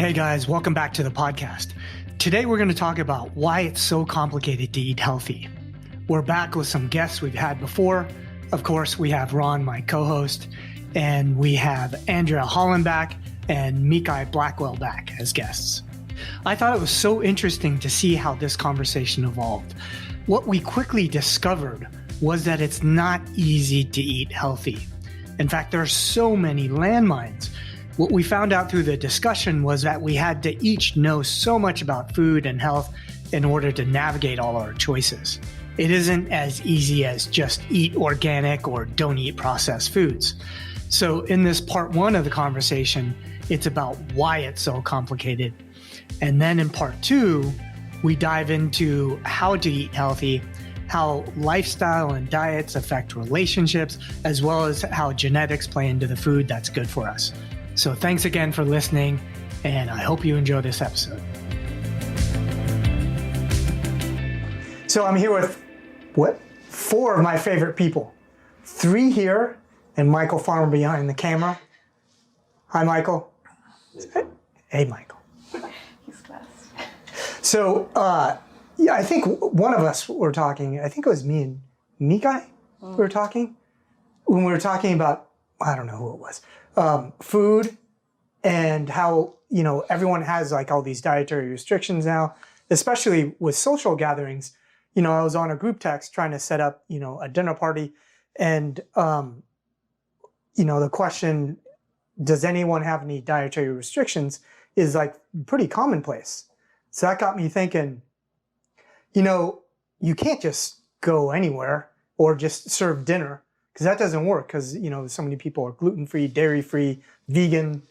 Hey guys, welcome back to the podcast. Today we're going to talk about why it's so complicated to eat healthy. We're back with some guests we've had before. Of course, we have Ron, my co-host, and we have Andrea Holland back and Meki Blackwell back as guests. I thought it was so interesting to see how this conversation evolved. What we quickly discovered was that it's not easy to eat healthy. In fact, there are so many landmines. What we found out through the discussion was that we had to each know so much about food and health in order to navigate all our choices. It isn't as easy as just eat organic or don't eat processed foods. So in this part one of the conversation, it's about why it's so complicated. And then in part two, we dive into how to eat healthy, how lifestyle and diets affect relationships, as well as how genetics play into the food that's good for us. So thanks again for listening, and I hope you enjoy this episode. So I'm here with, four of my favorite people. Three here, and Michael Farmer behind the camera. Hi, Michael. Hey, Michael. He's best. So, I think one of us were talking, I think it was me and Meki we were talking, when we were talking about, I don't know who it was, food and how, everyone has like all these dietary restrictions now, especially with social gatherings. I was on a group text trying to set up, a dinner party, and, the question, does anyone have any dietary restrictions, is like pretty commonplace. So that got me thinking, you can't just go anywhere or just serve dinner, because that doesn't work, because, so many people are gluten-free, dairy-free, vegan.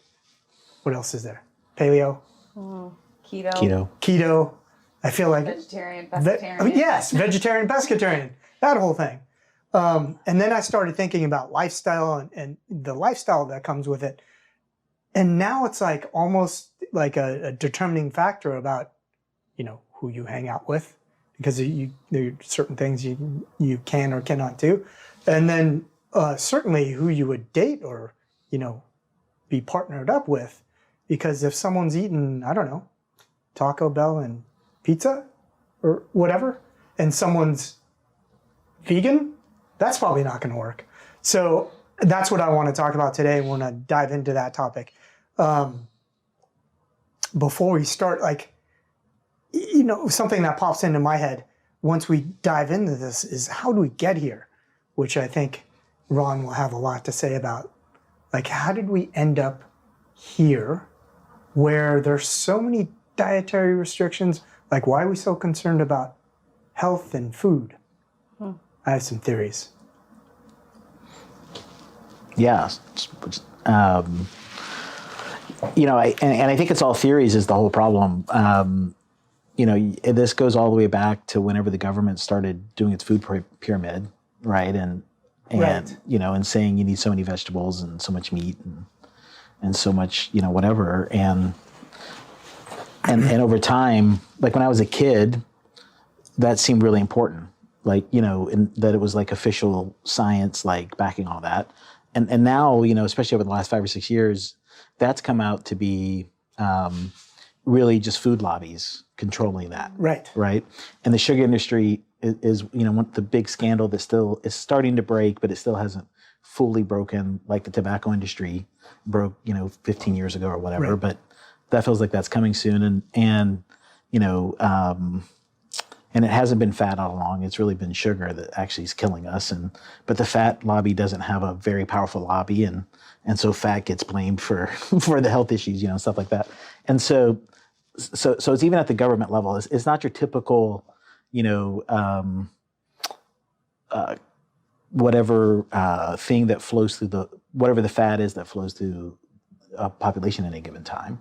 What else is there? Paleo? Keto. I feel like... Vegetarian, pescatarian. Yes, vegetarian, pescatarian. That whole thing. And then I started thinking about lifestyle and the lifestyle that comes with it. And now it's like almost like a determining factor about, who you hang out with, because there are certain things you can or cannot do. And then certainly who you would date or, be partnered up with. Because if someone's eating, I don't know, Taco Bell and pizza or whatever, and someone's vegan, that's probably not going to work. So that's what I want to talk about today. I want to dive into that topic. Before we start, something that pops into my head once we dive into this is, how do we get here? Which I think Ron will have a lot to say about. Like, how did we end up here where there's so many dietary restrictions? Like, why are we so concerned about health and food? I have some theories. Yeah. I think it's all theories is the whole problem. This goes all the way back to whenever the government started doing its food pyramid, right? And right. And saying you need so many vegetables and so much meat and so much, whatever. And over time, like when I was a kid, that seemed really important. Like, and that it was like official science, like backing all that. And now, especially over the last 5 or 6 years, that's come out to be really just food lobbies controlling that. Right. Right. And the sugar industry is the big scandal that still is starting to break, but it still hasn't fully broken, like the tobacco industry broke, 15 years ago or whatever. Right. But that feels like that's coming soon. And it hasn't been fat all along. It's really been sugar that actually is killing us. But the fat lobby doesn't have a very powerful lobby. And so fat gets blamed for the health issues, stuff like that. And so it's even at the government level. It's not your typical, whatever thing that flows through whatever the fat is that flows through a population at any given time.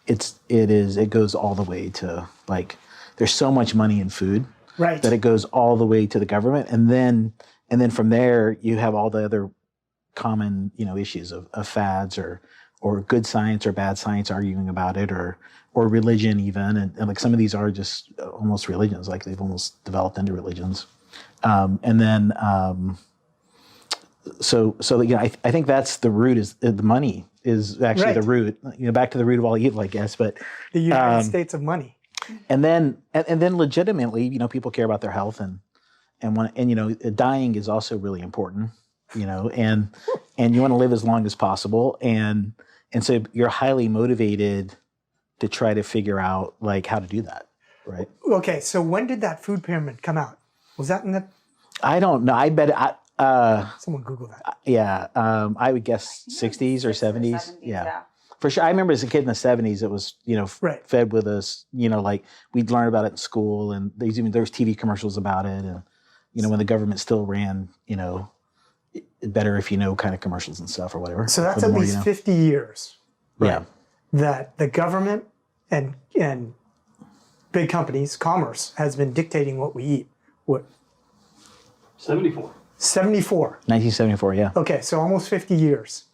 It goes all the way to, like, there's so much money in food, right, that it goes all the way to the government, and then from there you have all the other common issues of fads or good science or bad science arguing about it, or religion even, and like some of these are just almost religions, like they've almost developed into religions, So I think that's the root, is the money is actually Right. the root. Back to the root of all evil, I guess. But The United States of money. and then legitimately, people care about their health and dying is also really important. And you want to live as long as possible, and so you're highly motivated to try to figure out like how to do that, right? Okay, so when did that food pyramid come out? Was that in the? I don't know. I bet Someone Google that. yeah. I would guess 60s or 70s. Yeah. For sure. I remember as a kid in the 70s, it was, Right. fed with us, like we'd learn about it in school, and there was TV commercials about it. And, when the government still ran, better if you know kind of commercials and stuff or whatever. So that's The at more least 50 years. Yeah. That the government and big companies, commerce, has been dictating what we eat. What? 74. 74. 1974. Yeah. Okay, so almost 50 years.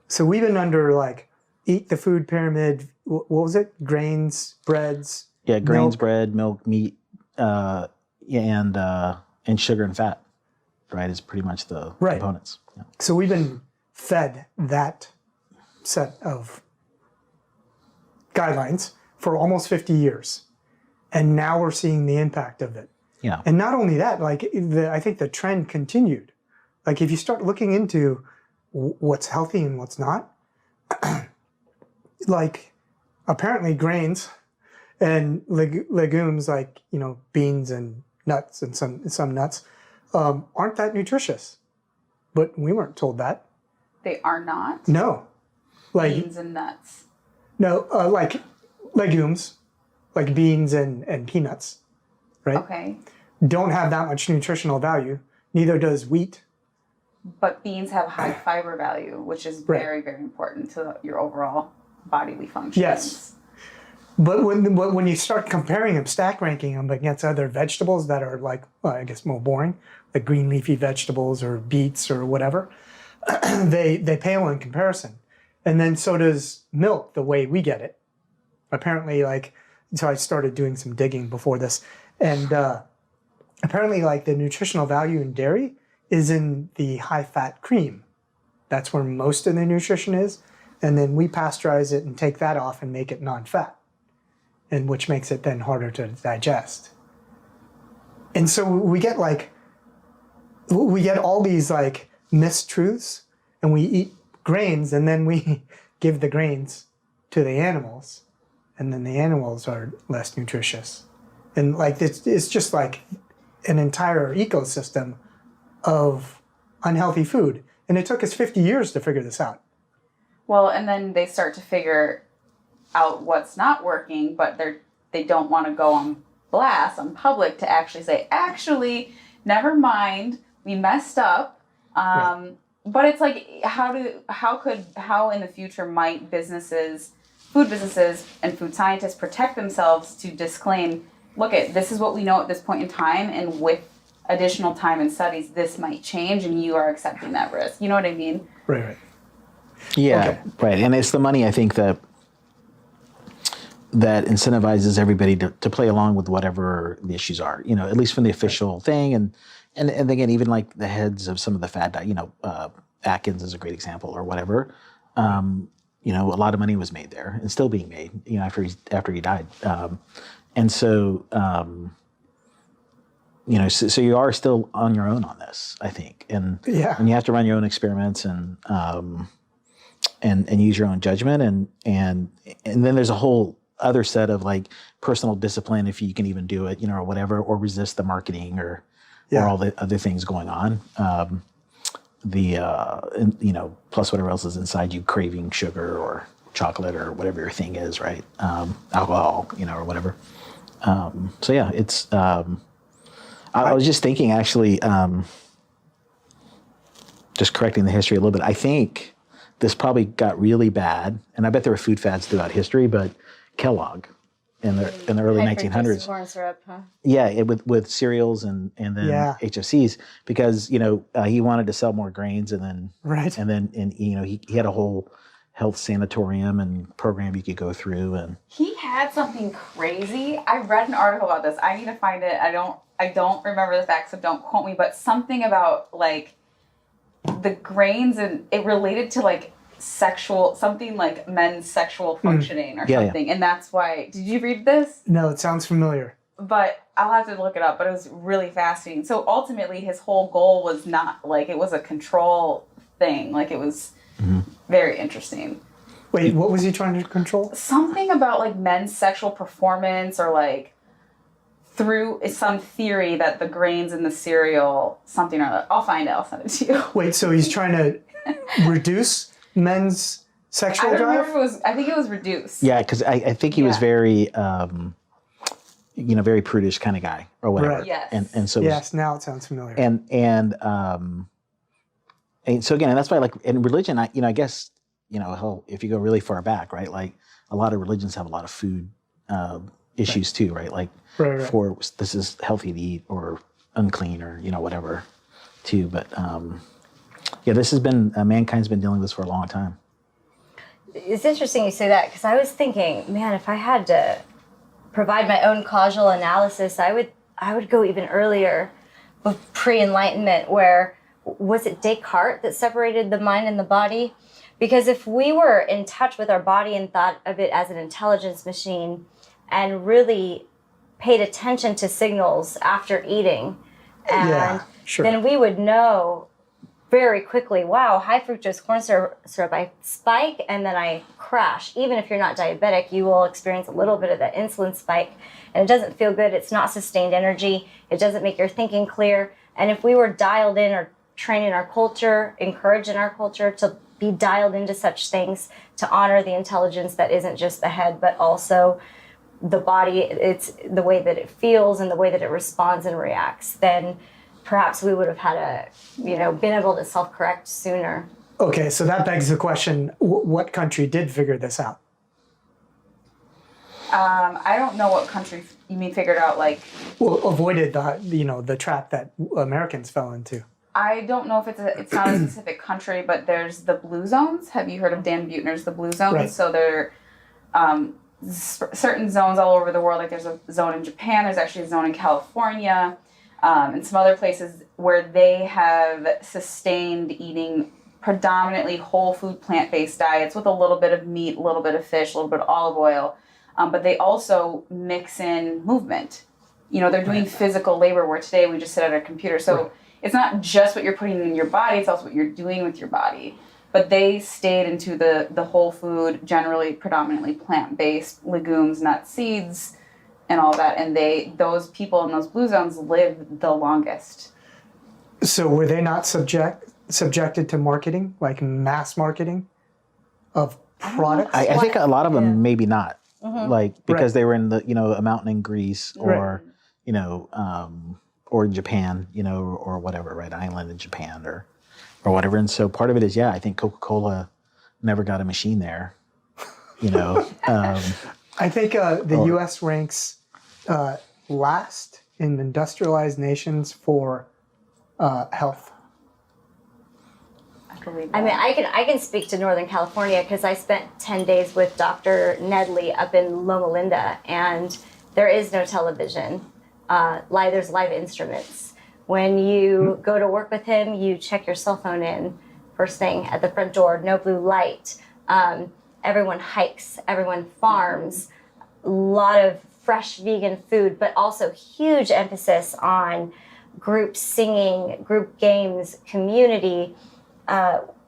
So we've been under like eat the food pyramid. What was it? Grains, breads. Yeah. Grains, milk. bread, milk, meat, and sugar and fat, right? Is pretty much the Right. components. Yeah. So we've been fed that set of guidelines for almost 50 years. And now we're seeing the impact of it. Yeah. And not only that, like I think the trend continued. Like if you start looking into what's healthy and what's not, like apparently grains and legumes like, beans and nuts and some nuts aren't that nutritious. But we weren't told that. They are not. No. Like Beans and nuts. no, like legumes, like beans and peanuts, right? Okay. Don't have that much nutritional value. Neither does wheat. But beans have high fiber value, which is Right. very, very important to your overall bodily functions. Yes. But when you start comparing them, stack ranking them against other vegetables that are like, I guess more boring, like green leafy vegetables or beets or whatever, they pale in comparison. And then so does milk, the way we get it. Apparently, so I started doing some digging before this, and apparently, the nutritional value in dairy is in the high-fat cream. That's where most of the nutrition is. And then we pasteurize it and take that off and make it non-fat, and which makes it then harder to digest. And so we get all these mistruths, and we eat grains, and then we give the grains to the animals, and then the animals are less nutritious. And it's just like an entire ecosystem of unhealthy food. And it took us 50 years to figure this out. Well, and then they start to figure out what's not working, but they don't want to go on blast, on public, to actually say, never mind, we messed up. Right. But it's like, how in the future might food businesses and food scientists protect themselves to disclaim, this is what we know at this point in time, and with additional time and studies, this might change, and you are accepting that risk. You know what I mean? Right. Yeah, Okay. right. And it's the money, I think, that incentivizes everybody to play along with whatever the issues are, at least from the official thing. And again, even like the heads of some of the fad diet, Atkins is a great example or whatever. A lot of money was made there and still being made, after he died. And so, so you are still on your own on this, I think. And you have to run your own experiments and use your own judgment. And then there's a whole other set of personal discipline, if you can even do it, or whatever, or resist the marketing or all the other things going on. Plus whatever else is inside you, craving sugar or chocolate or whatever your thing is, right? Alcohol, or whatever. So yeah, it's, I was just thinking actually, just correcting the history a little bit. I think this probably got really bad, and I bet there were food fads throughout history, but Kellogg in the early 1900s. Corn syrup, huh? Yeah, with cereals and then HFCs, because he wanted to sell more grains, and then he had a whole health sanatorium and program you could go through, and He had something crazy. I read an article about this. I need to find it. I don't remember the facts, so don't quote me, but something about the grains, and it related to something like men's sexual functioning or Yeah, something. And that's why, did you read this? No, it sounds familiar. But I'll have to look it up, but it was really fascinating. So ultimately his whole goal was not like, it was a control thing. Like it was very interesting. Wait, what was he trying to control? Something about like men's sexual performance, or like through some theory that the grains in the cereal, something or other. I'll find it. I'll send it to you. Wait, so he's trying to reduce men's sexual I don't drive? remember if it was, I think it was reduced. Yeah, because I think he was very, very prudish kind of guy or whatever. Right. Yes. And so Yes, now it sounds familiar. and so again, and that's why, like, in religion, I guess, hell, if you go really far back, right, like a lot of religions have a lot of food issues too, right? Like Right. for this is healthy to eat or unclean or whatever too. But this has been mankind's been dealing with this for a long time. It's interesting you say that, because I was thinking, man, if I had to provide my own causal analysis, I would go even earlier, with pre-Enlightenment, where was it Descartes that separated the mind and the body? Because if we were in touch with our body and thought of it as an intelligence machine and really paid attention to signals after eating, and then we would know very quickly, wow, high fructose corn syrup, I spike and then I crash. Even if you're not diabetic, you will experience a little bit of that insulin spike, and it doesn't feel good. It's not sustained energy. It doesn't make your thinking clear. And if we were dialed in or trained in our culture, encouraged in our culture to be dialed into such things, to honor the intelligence that isn't just the head, but also the body, it's the way that it feels and the way that it responds and reacts, then perhaps we would have had been able to self-correct sooner. Okay, so that begs the question, what country did figure this out? I don't know what country you mean figured out, like... Well, avoided the trap that Americans fell into. I don't know if it's not a specific country, but there's the Blue Zones. Have you heard of Dan Buettner's The Blue Zones? Right. So there are certain zones all over the world. Like there's a zone in Japan. There's actually a zone in California. And some other places where they have sustained eating predominantly whole food, plant-based diets with a little bit of meat, a little bit of fish, a little bit of olive oil. But they also mix in movement. They're doing physical labor, where today we just sit at a computer. So it's not just what you're putting in your body, it's also what you're doing with your body. But they stayed into the whole food, generally predominantly plant-based, legumes, nuts, seeds, and all that. And those people in those blue zones live the longest. So were they not subjected to marketing, like mass marketing of products? I think a lot of them maybe not, because they were in a mountain in Greece or or in Japan, or whatever, right, island in Japan or whatever. And so part of it is, I think Coca-Cola never got a machine there, I think the U.S. ranks last in industrialized nations for health. I mean, I can speak to Northern California because I spent 10 days with Dr. Nedley up in Loma Linda, and there is no television. There's live instruments. When you go to work with him, you check your cell phone in first thing at the front door, no blue light. Everyone hikes, everyone farms, a lot of fresh vegan food, but also huge emphasis on group singing, group games, community,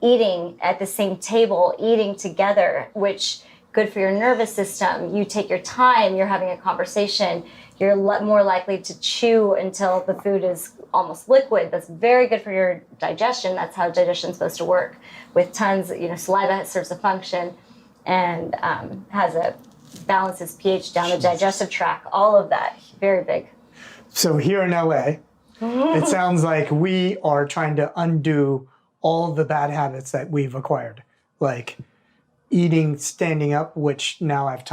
eating at the same table, eating together, which good for your nervous system. You take your time, you're having a conversation, you're more likely to chew until the food is almost liquid. That's very good for your digestion. That's how digestion is supposed to work. With tons, saliva serves a function and balances pH down the digestive tract. All of that, very big. So here in LA, it sounds like we are trying to undo all the bad habits that we've acquired, like eating standing up, which now I've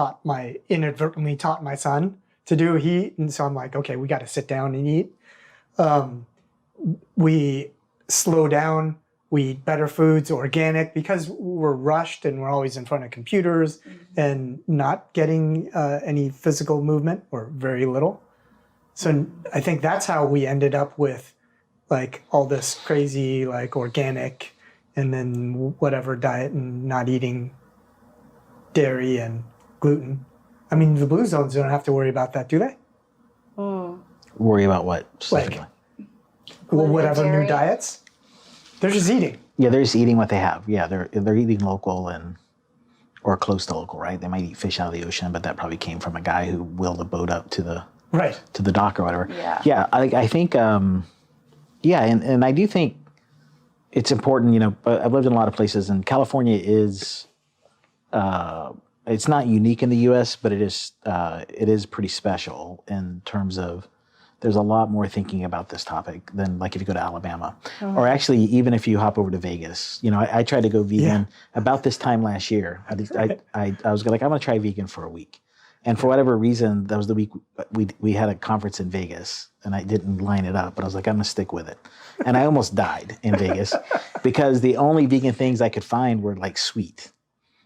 inadvertently taught my son to do. And so I'm like, okay, we got to sit down and eat. We slow down, we eat better foods, organic, because we're rushed and we're always in front of computers and not getting any physical movement or very little. So I think that's how we ended up with like all this crazy, like organic and then whatever diet and not eating dairy and gluten. I mean, the Blue Zones don't have to worry about that, do they? Worry about what specifically? Well, whatever dairy. new diets. They're just eating. Yeah, they're just eating what they have. Yeah, they're eating local or close to local, right? They might eat fish out of the ocean, but that probably came from a guy who wheeled a boat up to the Right. to the dock or whatever. Yeah. Yeah, I think, yeah, and I do think it's important, you know, I've lived in a lot of places, and California is, it's not unique in the U.S., but it is pretty special in terms of there's a lot more thinking about this topic than like if you go to Alabama. Or actually, even if you hop over to Vegas. You know, I tried to go vegan about this time last year. I was like, I'm going to try vegan for a week. And for whatever reason, that was the week we had a conference in Vegas, and I didn't line it up, but I was like, I'm going to stick with it. And I almost died in Vegas because the only vegan things I could find were like sweet.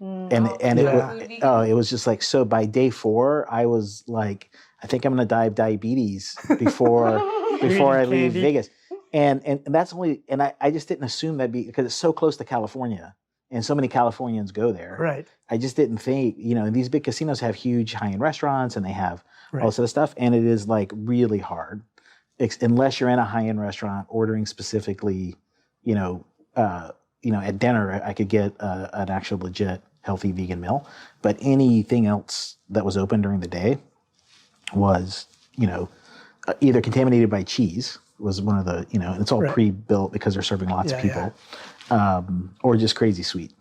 It was just like, so by day 4, I was like, I think I'm going to die of diabetes before I leave Vegas. And that's only, and I just didn't assume that'd be, because it's so close to California and so many Californians go there. Right. I just didn't think, you know, these big casinos have huge high-end restaurants and they have all this other stuff. And it is like really hard, unless you're in a high-end restaurant ordering specifically, at dinner, I could get an actual legit healthy vegan meal. But anything else that was open during the day was, either contaminated by cheese, was one of the, and it's all pre-built because they're serving lots of people, or just crazy sweet.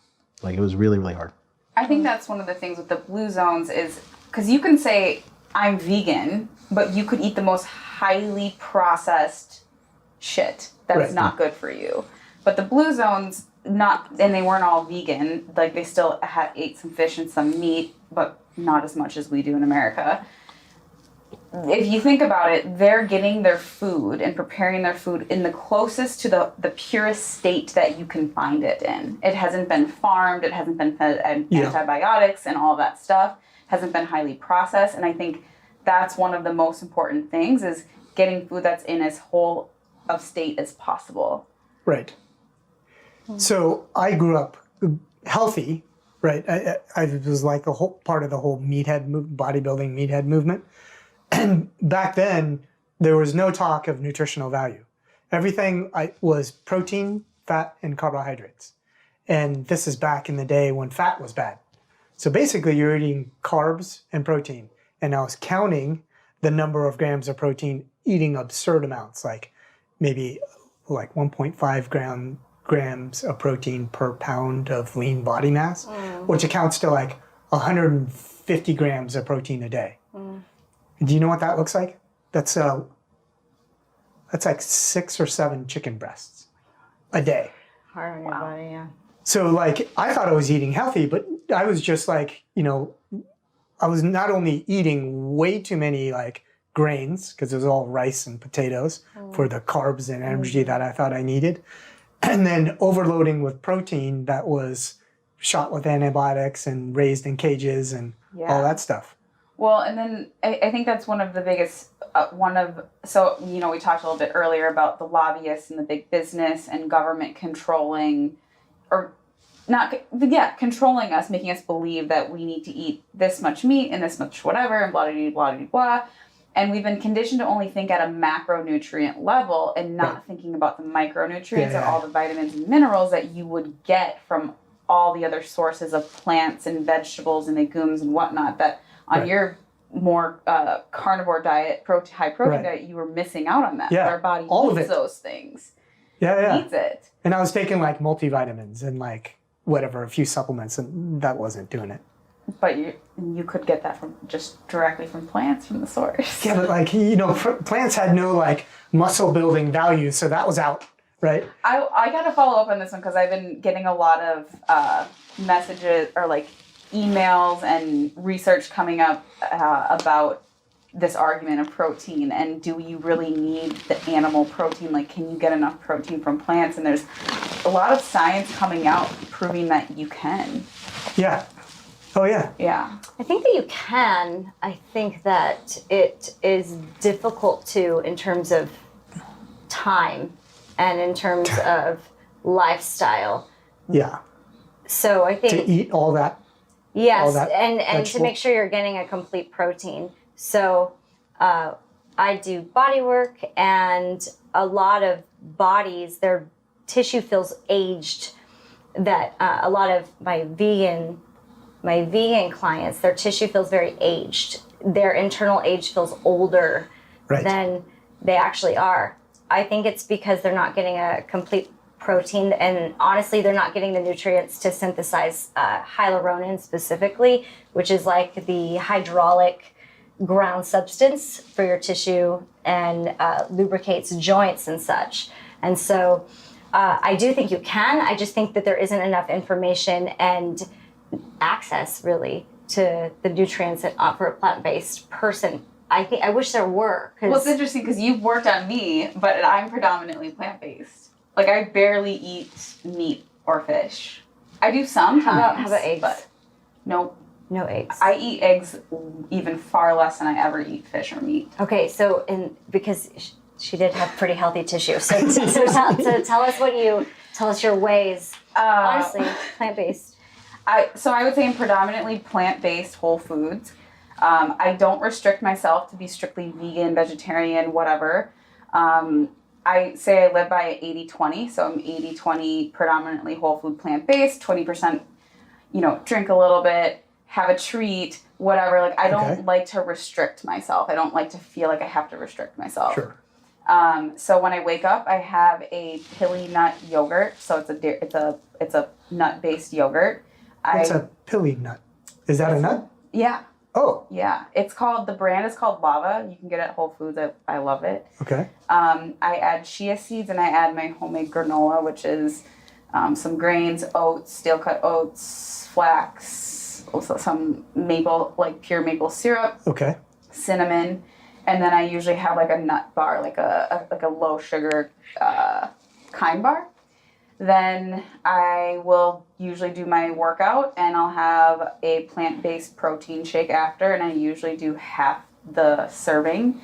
Like it was really, really hard. I think that's one of the things with the Blue Zones is, because you can say, I'm vegan, but you could eat the most highly processed shit that's not good for you. But the Blue Zones, and they weren't all vegan, like they still ate some fish and some meat, but not as much as we do in America. If you think about it, they're getting their food and preparing their food in the closest to the purest state that you can find it in. It hasn't been farmed, it hasn't been fed antibiotics and all that stuff, hasn't been highly processed. And I think that's one of the most important things, is getting food that's in as whole of state as possible. Right. So I grew up healthy, right? I was like a whole part of the whole bodybuilding meathead movement. And back then, there was no talk of nutritional value. Everything was protein, fat, and carbohydrates. And this is back in the day when fat was bad. So basically, you're eating carbs and protein. And I was counting the number of grams of protein, eating absurd amounts, like maybe like 1.5 grams of protein per pound of lean body mass, which accounts to like 150 grams of protein a day. Do you know what that looks like? That's like 6 or 7 chicken breasts a day. Hard on your body, yeah. So like, I thought I was eating healthy, but I was just like, I was not only eating way too many like grains, because it was all rice and potatoes for the carbs and energy that I thought I needed, and then overloading with protein that was shot with antibiotics and raised in cages and all that stuff. Well, and then I think that's one of the biggest, we talked a little bit earlier about the lobbyists and the big business and government controlling, controlling us, making us believe that we need to eat this much meat and this much whatever and blah, blah, blah, blah, blah. And we've been conditioned to only think at a macronutrient level and not thinking about the micronutrients or all the vitamins and minerals that you would get from all the other sources of plants and vegetables and legumes and whatnot that on your more carnivore diet, high protein diet, you were missing out on that. Our body needs those things. Needs it. And I was taking like multivitamins and like whatever, a few supplements, and that wasn't doing it. But you could get that from just directly from plants, from the source. Yeah, but like, plants had no like muscle building value, so that was out, right? I got to follow up on this one because I've been getting a lot of messages or like emails and research coming up about this argument of protein, and do you really need the animal protein? Like, can you get enough protein from plants? And there's a lot of science coming out proving that you can. Yeah. Oh, yeah. Yeah. I think that you can. I think that it is difficult to, in terms of time and in terms of lifestyle. Yeah. So I think To eat all that. yes, all that and to vegetable. make sure you're getting a complete protein. So I do bodywork, and a lot of bodies, their tissue feels aged. That a lot of my vegan clients, their tissue feels very aged. Their internal age feels older Right. than they actually are. I think it's because they're not getting a complete protein, and honestly, they're not getting the nutrients to synthesize hyaluronan specifically, which is like the hydraulic ground substance for your tissue and lubricates joints and such. And so I do think you can. I just think that there isn't enough information and access really to the nutrients that for a plant-based person. I wish there were. Well, it's interesting because you've worked on me, but I'm predominantly plant-based. Like, I barely eat meat or fish. I do sometimes. How about eggs? But nope. No eggs. I eat eggs even far less than I ever eat fish or meat. Okay, so because she did have pretty healthy tissue, so tell us your ways. Honestly, plant-based. So I would say I'm predominantly plant-based whole foods. I don't restrict myself to be strictly vegan, vegetarian, whatever. I say I live by 80-20, so I'm 80-20 predominantly whole food plant-based, 20%, drink a little bit, have a treat, whatever. Like, I don't like to restrict myself. I don't like to feel like I have to restrict myself. Sure. So when I wake up, I have a pilly nut yogurt. So it's a nut-based yogurt. What's a pilly nut? Is that a nut? Yeah. Oh. Yeah. The brand is called Lava. You can get it at Whole Foods. I love it. Okay. I add chia seeds and I add my homemade granola, which is some grains, oats, steel-cut oats, flax, also some maple, like pure maple syrup. Okay. Cinnamon. And then I usually have like a nut bar, like a low sugar kind bar. Then I will usually do my workout and I'll have a plant-based protein shake after, and I usually do half the serving.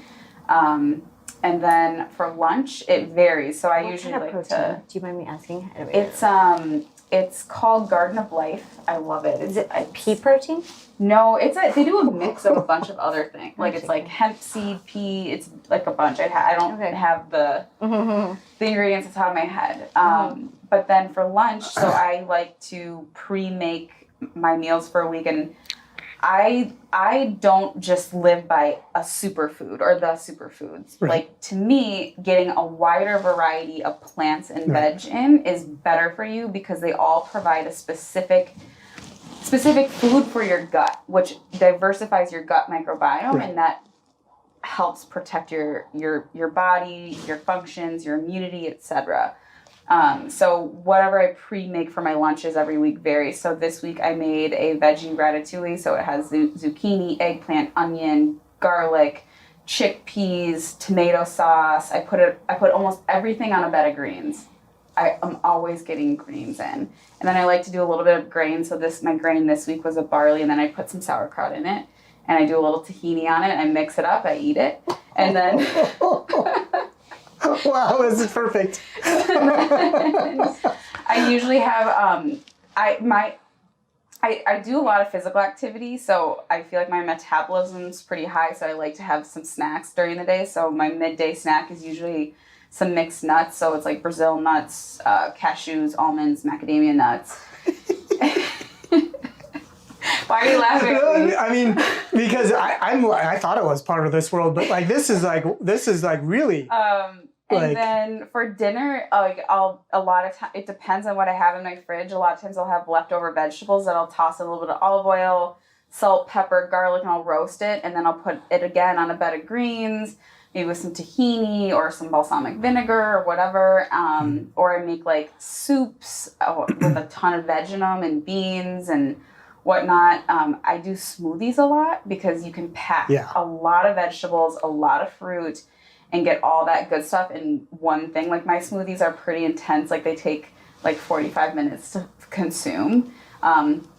And then for lunch, it varies. So I What usually kind of like protein? to. Do you mind me asking? It's called Garden of Life. I love it. Is it pea protein? No, they do a mix of a bunch of other things. Like, it's like hemp seed, pea. It's like a bunch. I don't have the ingredients on top of my head. But then for lunch, so I like to pre-make my meals for a week, and I don't just live by a superfood or the superfoods. Right. Like, to me, getting a wider variety of plants and veg in is better for you because they all provide a specific food for your gut, which diversifies your gut microbiome, and that helps protect your body, your functions, your immunity, etc. So whatever I pre-make for my lunches every week varies. So this week I made a veggie ratatouille. So it has zucchini, eggplant, onion, garlic, chickpeas, tomato sauce. I put almost everything on a bed of greens. I'm always getting greens in. And then I like to do a little bit of grain. So my grain this week was a barley, and then I put some sauerkraut in it. And I do a little tahini on it, and I mix it up, I eat it. And then... Wow, this is perfect. I usually have, I do a lot of physical activity, so I feel like my metabolism's pretty high, so I like to have some snacks during the day. So my midday snack is usually some mixed nuts, so it's like Brazil nuts, cashews, almonds, macadamia nuts. Why are you laughing at me? I mean, because I thought it was part of this world, but like this is like really. And then for dinner, it depends on what I have in my fridge. A lot of times I'll have leftover vegetables that I'll toss in a little bit of olive oil, salt, pepper, garlic, and I'll roast it. And then I'll put it again on a bed of greens, maybe with some tahini or some balsamic vinegar or whatever. Or I make like soups with a ton of veg in them and beans and whatnot. I do smoothies a lot because you can pack a lot of vegetables, a lot of fruit, and get all that good stuff in one thing. Like, my smoothies are pretty intense. Like, they take like 45 minutes to consume.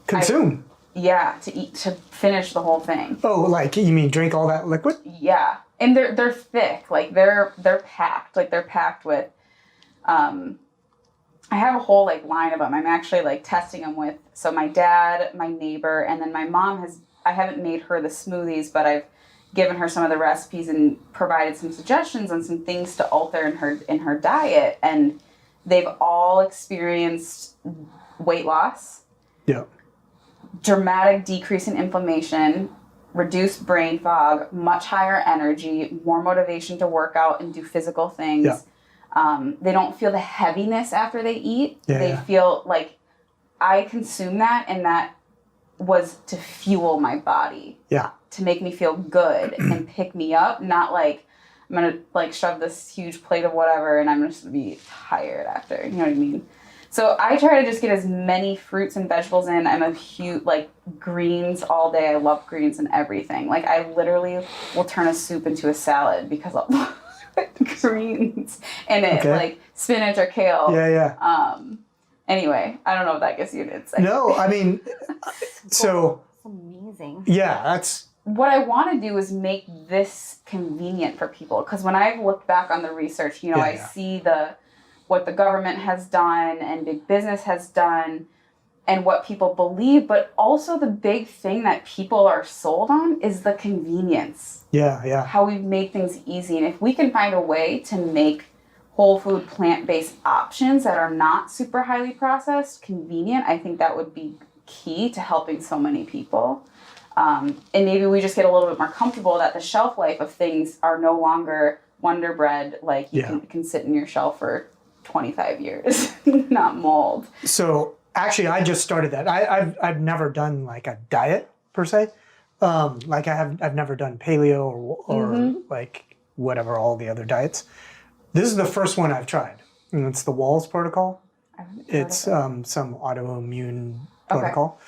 Consume? To finish the whole thing. Oh, like you mean drink all that liquid? Yeah. And they're thick. Like, they're packed. Like, they're packed with I have a whole like line of them. I'm actually like testing them with, so my dad, my neighbor, and then my mom I haven't made her the smoothies, but I've given her some of the recipes and provided some suggestions on some things to alter in her diet. And they've all experienced weight loss. Yeah. Dramatic decrease in inflammation, reduced brain fog, much higher energy, more motivation to work out and do physical things. Yeah. They don't feel the heaviness after they eat. Yeah, they feel like I consume that, and that was to fuel my body. Yeah. To make me feel good and pick me up, not like I'm gonna like shove this huge plate of whatever and I'm just gonna be tired after. You know what I mean? So I try to just get as many fruits and vegetables in. I'm a huge, like, greens all day. I love greens and everything. Like, I literally will turn a soup into a salad because I'll put greens in it, like spinach or kale. Yeah. Anyway, I don't know if that gives you an insight. No, I mean, so. That's amazing. Yeah, that's. What I want to do is make this convenient for people. Because when I've looked back on the research, you know, I see what the government has done and big business has done and what people believe, but also the big thing that people are sold on is the convenience. Yeah. How we've made things easy. And if we can find a way to make whole food, plant-based options that are not super highly processed, convenient, I think that would be key to helping so many people. And maybe we just get a little bit more comfortable that the shelf life of things are no longer Wonder Bread, like you can sit in your shelf for 25 years, not mold. So actually, I just started that. I've never done like a diet per se. Like I've never done paleo or like whatever, all the other diets. This is the first one I've tried, and it's the Walls protocol. It's some autoimmune protocol.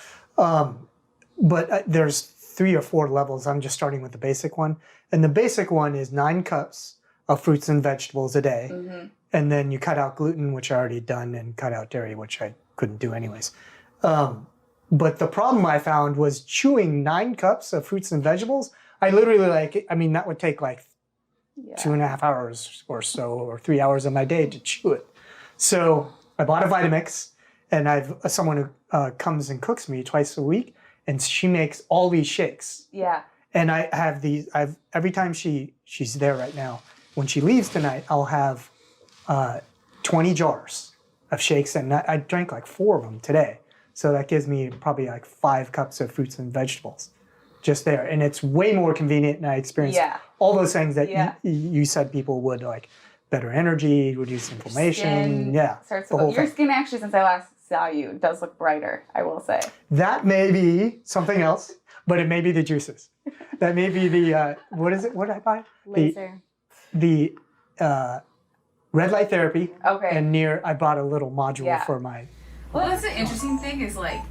But there's 3 or 4 levels. I'm just starting with the basic one. And the basic one is 9 cups of fruits and vegetables a day. And then you cut out gluten, which I already done, and cut out dairy, which I couldn't do anyways. But the problem I found was chewing 9 cups of fruits and vegetables. I literally that would take like 2.5 hours or so, or 3 hours of my day to chew it. So I bought a Vitamix, and I've someone who comes and cooks me twice a week, and she makes all these shakes. Yeah. And I have these. Every time she's there right now. When she leaves tonight, I'll have 20 jars of shakes, and I drank like 4 of them today. So that gives me probably like 5 cups of fruits and vegetables just there. And it's way more convenient, and I experienced all those things that you said people would like. Better energy, reduce inflammation. Your skin actually, since I last saw you, does look brighter, I will say. That may be something else, but it may be the juices. That may be the, what is it? What did I buy? Laser. The red light therapy. Okay. And I bought a little module for my. Well, that's the interesting thing is like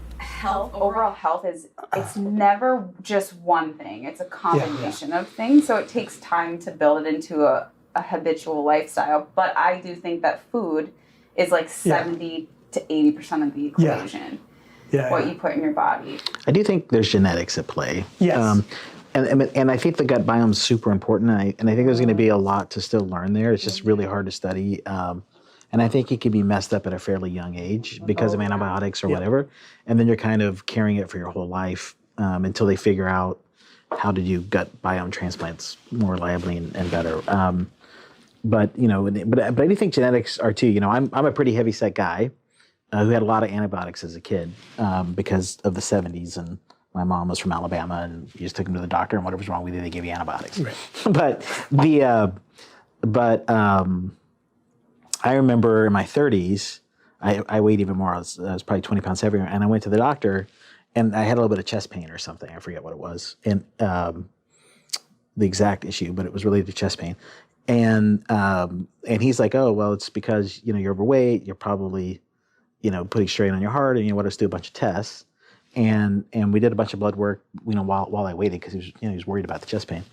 overall health it's never just one thing. It's a combination of things. So it takes time to build it into a habitual lifestyle. But I do think that food is like 70 to 80% of the equation. What you put in your body. I do think there's genetics at play. Yes. And I think the gut biome is super important. And I think there's going to be a lot to still learn there. It's just really hard to study. And I think it can be messed up at a fairly young age because of antibiotics or whatever. And then you're kind of carrying it for your whole life until they figure out how to do gut biome transplants more reliably and better. But I do think genetics are too. I'm a pretty heavy set guy who had a lot of antibiotics as a kid because of the 70s, and my mom was from Alabama, and you just took him to the doctor, and whatever was wrong with you, they gave you antibiotics. Right. I remember in my 30s, I weighed even more. I was probably 20 pounds heavier, and I went to the doctor, and I had a little bit of chest pain or something. I forget what it was, and the exact issue, but it was related to chest pain. And he's like, oh, well, it's because, you're overweight. You're probably, putting strain on your heart, and you want us to do a bunch of tests. And we did a bunch of blood work, while I waited because he was worried about the chest pain.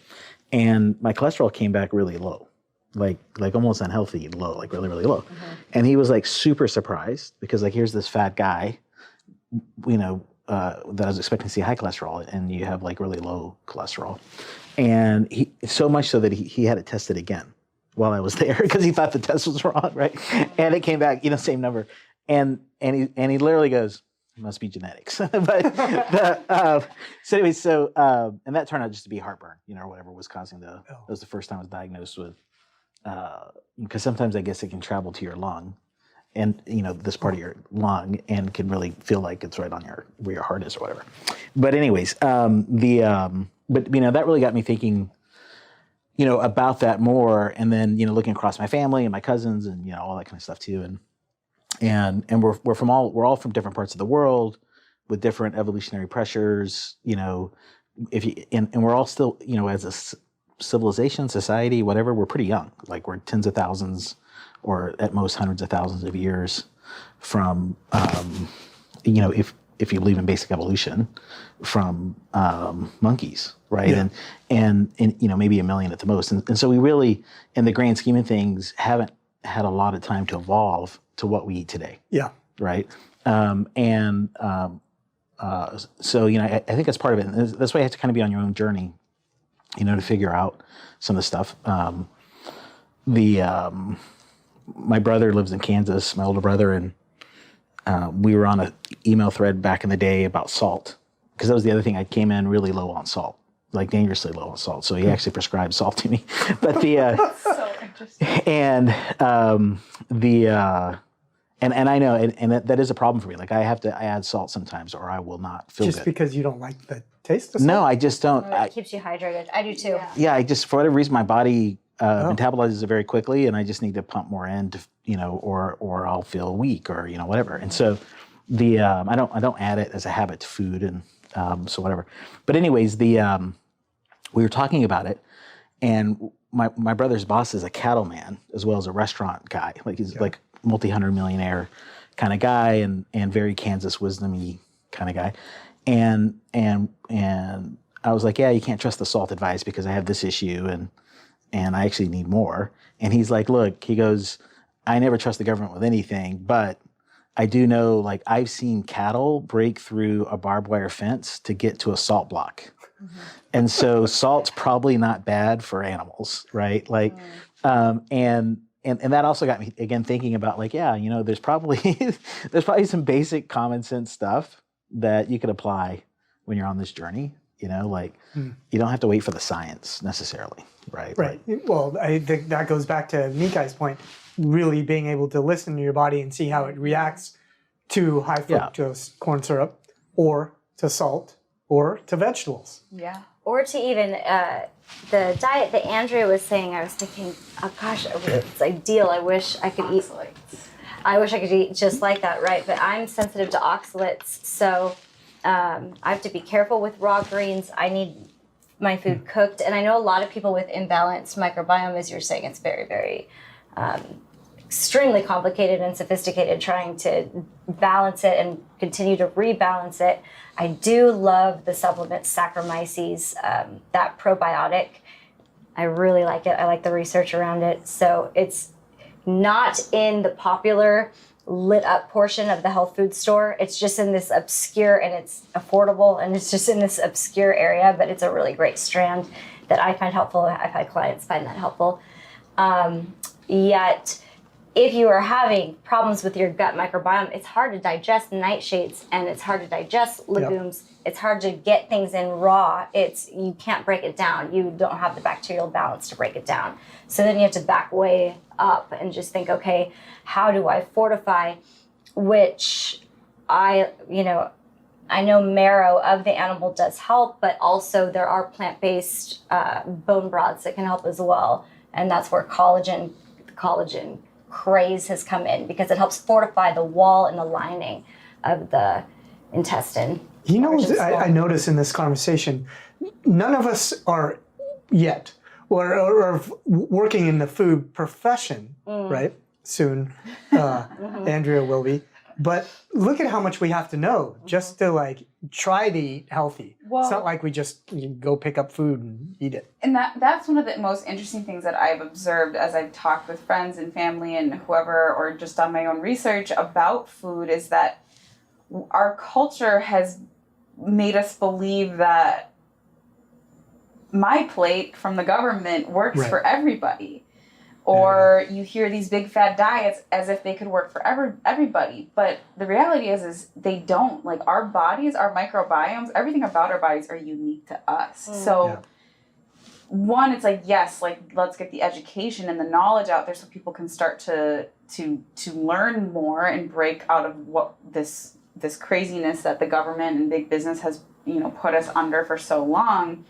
And my cholesterol came back really low, like almost unhealthy low, like really, really low. Mm-hmm. And he was like super surprised because like, here's this fat guy, that I was expecting to see high cholesterol, and you have like really low cholesterol. And he, so much so that he had it tested again while I was there because he thought the test was wrong, right? And it came back, same number. And he literally goes, it must be genetics. But so anyway, and that turned out just to be heartburn, or whatever was causing that was the first time I was diagnosed with, because sometimes I guess it can travel to your lung and, this part of your lung and can really feel like it's right on where your heart is or whatever. But anyways, but that really got me thinking, about that more. And then, looking across my family and my cousins and, all that kind of stuff too. And we're all from different parts of the world with different evolutionary pressures, and we're all still, as a civilization, society, whatever, we're pretty young. Like we're tens of thousands or at most hundreds of thousands of years from, if you believe in basic evolution, from monkeys, right? Yeah. And maybe 1 million at the most. And so we really, in the grand scheme of things, haven't had a lot of time to evolve to what we eat today. Yeah. Right. So, I think that's part of it. And that's why you have to kind of be on your own journey, to figure out some of the stuff. My brother lives in Kansas, my older brother, and we were on an email thread back in the day about salt, because that was the other thing. I came in really low on salt, like dangerously low on salt. So he actually prescribed salt to me. But so interesting. And and I know, and that is a problem for me. Like I add salt sometimes, or I will not feel just good. Because you don't like the taste of salt? No, I just don't. It keeps you hydrated. I do too. Yeah, I just, for whatever reason, my body metabolizes it very quickly, and I just need to pump more in to, or I'll feel weak, or whatever. And so I don't add it as a habit to food, and so whatever. But anyways, we were talking about it, and my brother's boss is a cattleman as well as a restaurant guy. Like he's like multi-hundred millionaire kind of guy, and very Kansas wisdom-y kind of guy. And I was like, yeah, you can't trust the salt advice because I have this issue and I actually need more. And he's like, look, he goes, I never trust the government with anything, but I do know, like, I've seen cattle break through a barbed wire fence to get to a salt block. Mm-hmm. And so salt's probably not bad for animals, right? Like, and that also got me again thinking about, like, yeah, there's probably some basic common sense stuff that you could apply when you're on this journey. You don't have to wait for the science necessarily, right? Right. Well, I think that goes back to Mikai's point, really being able to listen to your body and see how it reacts to high fructose corn syrup, or to salt, or to vegetables. Yeah. Or to even the diet that Andrea was saying. I was thinking, oh gosh, it's ideal. I wish I could eat. I wish I could eat just like that, right? But I'm sensitive to oxalates, so I have to be careful with raw greens. I need my food cooked. And I know a lot of people with imbalanced microbiome, as you're saying, it's very, very extremely complicated and sophisticated trying to balance it and continue to rebalance it. I do love the supplement Saccharomyces, that probiotic. I really like it. I like the research around it. So it's not in the popular lit up portion of the health food store. It's just in this obscure, and it's affordable, and it's just in this obscure area, but it's a really great strand that I find helpful. I've had clients find that helpful. Yet, if you are having problems with your gut microbiome, it's hard to digest nightshades, and it's hard to digest legumes. Yep. It's hard to get things in raw. You can't break it down. You don't have the bacterial balance to break it down. So then you have to back way up and just think, okay, how do I fortify? Which I know marrow of the animal does help, but also there are plant-based bone broths that can help as well. And that's where collagen craze has come in, because it helps fortify the wall and the lining of the intestine. I notice in this conversation, none of us are yet or working in the food profession, right? Soon, Andrea will be. But look at how much we have to know just to try to eat healthy. Well, it's not like we just go pick up food and eat it. And that's one of the most interesting things that I've observed as I've talked with friends and family and whoever, or just done my own research about food, is that our culture has made us believe that my plate from the government works for everybody. Or you hear these big fad diets as if they could work for everybody. But the reality is they don't. Like, our bodies, our microbiomes, everything about our bodies are unique to us. So one, it's like, yes, like, let's get the education and the knowledge out there so people can start to learn more and break out of what this craziness that the government and big business has, put us under for so long.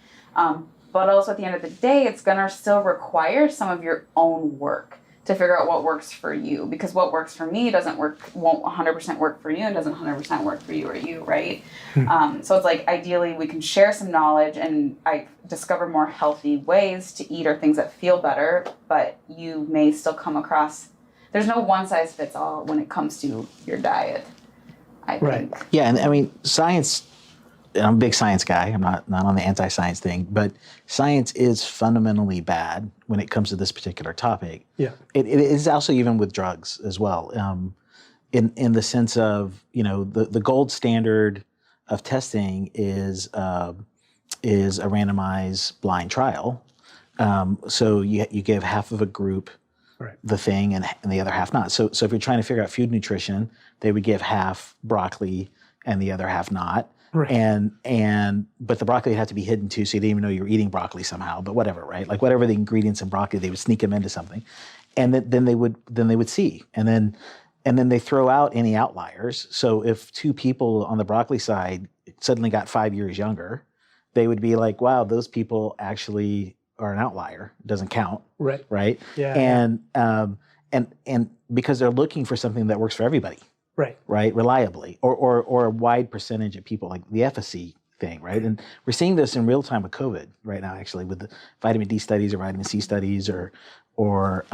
But also at the end of the day, it's going to still require some of your own work to figure out what works for you. Because what works for me won't 100% work for you, and doesn't 100% work for you or you, right? So it's like, ideally, we can share some knowledge and I discover more healthy ways to eat or things that feel better, but you may still come across, there's no one size fits all when it comes to your diet, I think. Yeah, and I mean, science, and I'm a big science guy. I'm not on the anti-science thing, but science is fundamentally bad when it comes to this particular topic. Yeah, it is also even with drugs as well. In the sense of, the gold standard of testing is a randomized blind trial. So you give half of a group the thing and the other half not. So if you're trying to figure out food nutrition, they would give half broccoli and the other half not. Right. But the broccoli had to be hidden too, so you didn't even know you were eating broccoli somehow. But whatever, right? Like, whatever the ingredients in broccoli, they would sneak them into something, and then they would see, and then they throw out any outliers. So if two people on the broccoli side suddenly got 5 years younger, they would be like, wow, those people actually are an outlier. It doesn't count. Right. Right. Yeah. And because they're looking for something that works for everybody. Right, reliably, or a wide percentage of people, like the efficacy thing, right? And we're seeing this in real time with COVID right now, actually, with the vitamin D studies or vitamin C studies, or all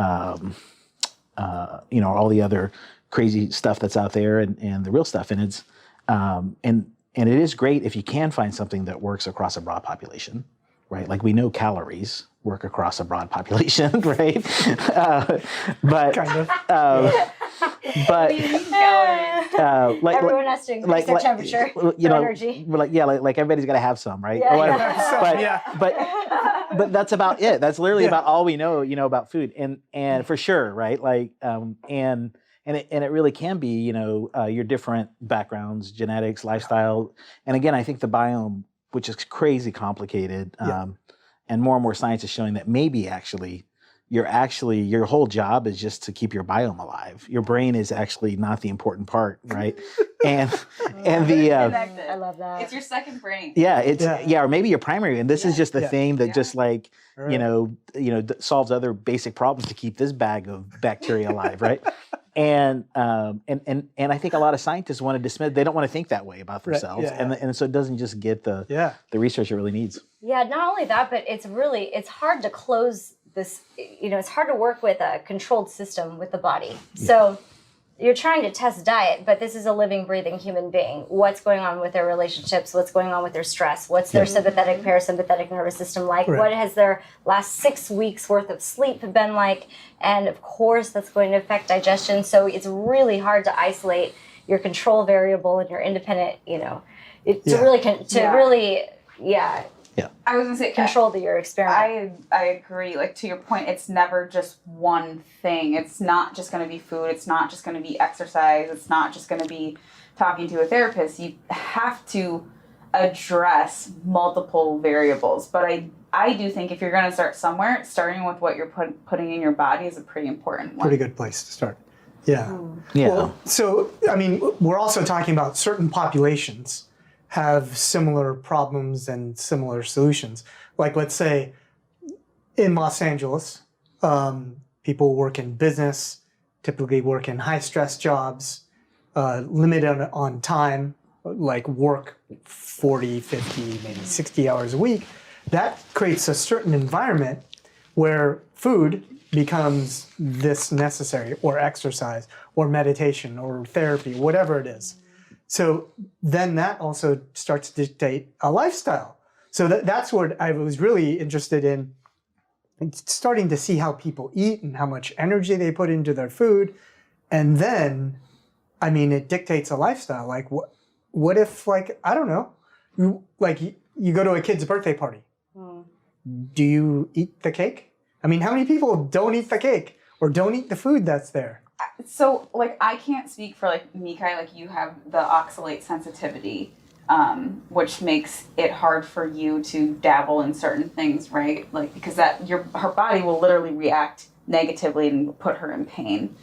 the other crazy stuff that's out there, and the real stuff. And it's and it is great if you can find something that works across a broad population, right? Like, we know calories work across a broad population, right? But kind of. But everyone has to increase their temperature, energy. Like everybody's got to have some, right? But that's about it. That's literally about all we know, about food, and for sure, right? Like, and it really can be, your different backgrounds, genetics, lifestyle, and again, I think the biome, which is crazy complicated, and more science is showing that maybe actually your whole job is just to keep your biome alive. Your brain is actually not the important part, right? And I love that. It's your second brain. Or maybe your primary. And this is just the thing that just like, solves other basic problems to keep this bag of bacteria alive, right? And I think a lot of scientists want to dismiss. They don't want to think that way about themselves, and so it doesn't just get the research it really needs. Yeah, not only that, but it's hard to close this. It's hard to work with a controlled system with the body. So you're trying to test diet, but this is a living, breathing human being. What's going on with their relationships? What's going on with their stress? What's their sympathetic, parasympathetic nervous system like? What has their last 6 weeks worth of sleep been like? And of course, that's going to affect digestion. So it's really hard to isolate your control variable and your independent, I was gonna say control your experiment. I agree. Like, to your point, it's never just one thing. It's not just gonna be food. It's not just gonna be exercise. It's not just gonna be talking to a therapist. You have to address multiple variables. But I do think if you're gonna start somewhere, starting with what you're putting in your body is a pretty important one. Pretty good place to start. Yeah. Well, so I mean, we're also talking about certain populations have similar problems and similar solutions. Like, let's say in Los Angeles, people work in business, typically work in high stress jobs, limited on time, like work 40, 50, maybe 60 hours a week. That creates a certain environment where food becomes this necessary, or exercise, or meditation, or therapy, whatever it is. So then that also starts to dictate a lifestyle. So that's what I was really interested in, starting to see how people eat and how much energy they put into their food. And then, I mean, it dictates a lifestyle. Like, what if, like, I don't know, you go to a kid's birthday party. Do you eat the cake? I mean, how many people don't eat the cake or don't eat the food that's there? So, like, I can't speak for, like, Meki, like, you have the oxalate sensitivity, which makes it hard for you to dabble in certain things, right? Like, because her body will literally react negatively and put her in pain.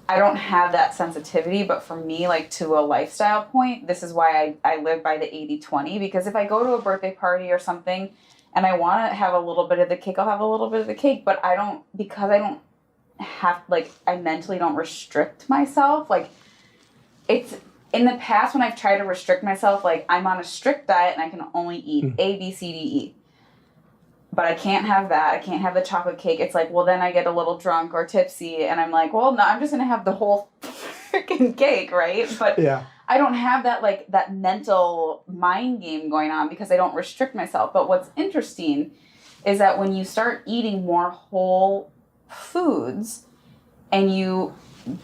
I don't have that sensitivity, but for me, like, to a lifestyle point, this is why I live by the 80-20, because if I go to a birthday party or something and I want to have a little bit of the cake, I'll have a little bit of the cake, but I don't have, like, I mentally don't restrict myself. Like, it's in the past when I've tried to restrict myself, like, I'm on a strict diet and I can only eat A, B, C, D, E. But I can't have that. I can't have the chocolate cake. It's like, well, then I get a little drunk or tipsy, and I'm like, well, no, I'm just going to have the whole freaking cake, right? But yeah. I don't have that, like, that mental mind game going on because I don't restrict myself. But what's interesting is that when you start eating more whole foods and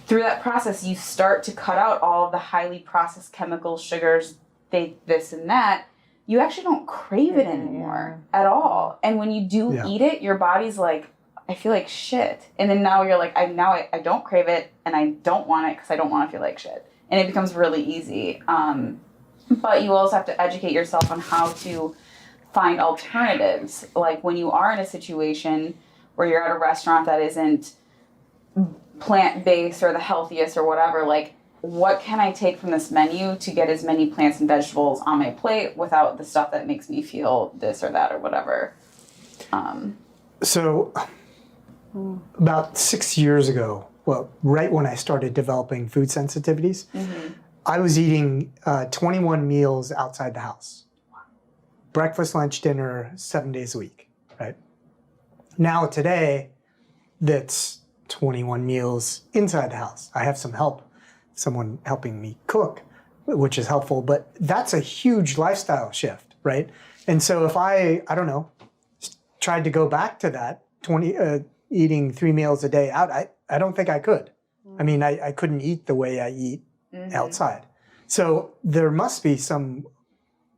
through that process, you start to cut out all of the highly processed chemicals, sugars, this and that, you actually don't crave it anymore at all. And when you do eat it, your body's like, I feel like shit. And then now you're like, I don't crave it and I don't want it because I don't want to feel like shit. And it becomes really easy. But you also have to educate yourself on how to find alternatives. Like when you are in a situation where you're at a restaurant that isn't plant-based or the healthiest or whatever, like, what can I take from this menu to get as many plants and vegetables on my plate without the stuff that makes me feel this or that or whatever? So about 6 years ago, well, right when I started developing food sensitivities, I was eating 21 meals outside the house. Breakfast, lunch, dinner, 7 days a week, right? Now today, that's 21 meals inside the house. I have some help. Someone helping me cook, which is helpful, but that's a huge lifestyle shift, right? And so if I don't know, tried to go back to that, eating 3 meals a day out, I don't think I could. I mean, I couldn't eat the way I eat outside. So there must be some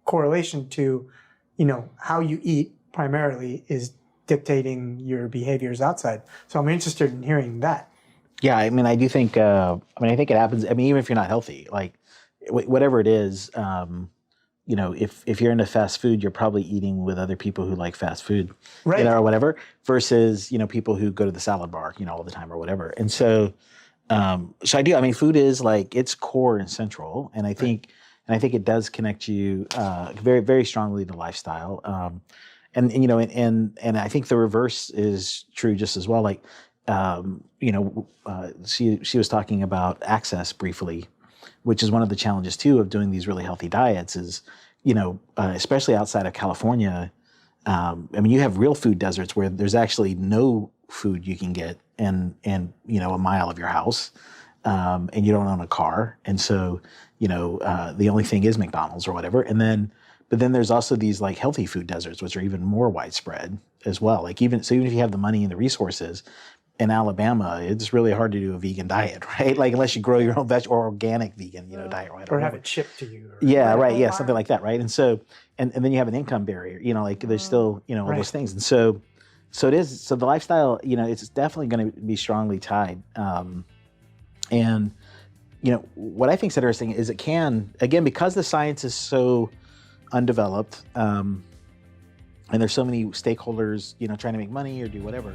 correlation to, how you eat primarily is dictating your behaviors outside. So I'm interested in hearing that. Yeah, I mean, I do think, I think it happens. I mean, even if you're not healthy, like whatever it is, if you're into fast food, you're probably eating with other people who like fast food, right, or whatever, versus, people who go to the salad bar, all the time or whatever. And so, I mean, food is like, it's core and central. And I think, it does connect you very, very strongly to lifestyle. And I think the reverse is true just as well. Like, she was talking about access briefly, which is one of the challenges too of doing these really healthy diets is, especially outside of California. I mean, you have real food deserts where there's actually no food you can get in a mile of your house, and you don't own a car. And so, the only thing is McDonald's or whatever. But then there's also these like healthy food deserts, which are even more widespread as well. Like even if you have the money and the resources, in Alabama, it's really hard to do a vegan diet, right? Like unless you grow your own or organic vegan, diet, right? Or have it shipped to you. Yeah, right. Yeah, something like that, right? And so, and then you have an income barrier, like there's still, all those things. And so it is. So the lifestyle, it's definitely going to be strongly tied. And what I think is interesting is it can, again, because the science is so undeveloped, and there's so many stakeholders, trying to make money or do whatever.